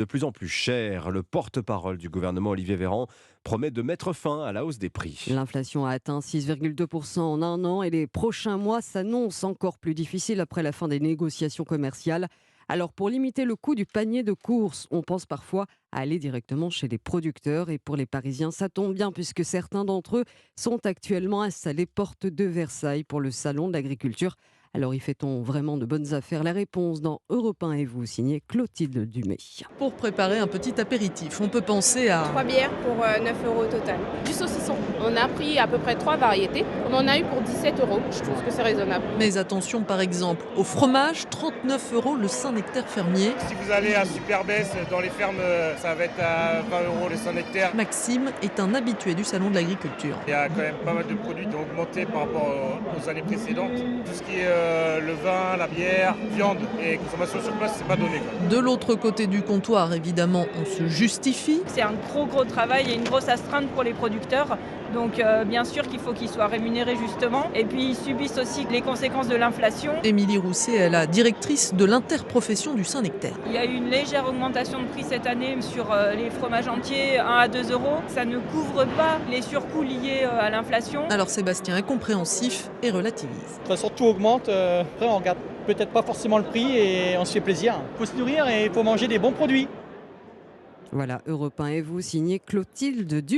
de plus en plus cher. Le porte-parole du gouvernement Olivier Véran promet de mettre fin à la hausse des prix. L'inflation a atteint 6,2% en un an et les prochains mois s'annoncent encore plus difficiles après la fin des négociations commerciales. Alors pour limiter le coût du panier de courses, on pense parfois à aller directement chez les producteurs. Et pour les Parisiens, ça tombe bien puisque certains d'entre eux sont actuellement installés porte de Versailles pour le salon de l'agriculture. Alors y fait-on vraiment de bonnes affaires? La réponse dans Europe 1 et vous, signé Clotilde Dumay. Pour préparer un petit apéritif, on peut penser à 3 bières pour 9 euros au total. Du saucisson. On a pris à peu près 3 variétés. On en a eu pour 17 euros. Je trouve que c'est raisonnable. mais attention par exemple au fromage, 39 euros le Saint-Nectaire fermier. Si vous allez à Superbès, dans les fermes, ça va être à 20 euros le Saint-Nectaire. Maxime est un habitué du salon de l'agriculture. Il y a quand même pas mal de produits qui ont augmenté par rapport aux années précédentes. Tout ce qui est le vin, la bière, viande et consommation sur place, c'est pas donné, quoi. De l'autre côté du comptoir, évidemment, on se justifie. C'est un gros travail et une grosse astreinte pour les producteurs. Donc bien sûr qu'il faut qu'ils soient rémunérés justement. Et puis ils subissent aussi les conséquences de l'inflation. Émilie Rousset est la directrice de l'interprofession du Saint-Nectaire. Il y a eu une légère augmentation de prix cette année sur les fromages entiers, 1 à 2 euros. Ça ne couvre pas les surcoûts liés à l'inflation. Alors Sébastien est compréhensif et relativise. De toute façon, tout augmente. Après, on regarde peut-être pas forcément le prix et on se fait plaisir. Il faut se nourrir et il faut manger des bons produits. Voilà, Europe 1 et vous, signé Clotilde Dumay.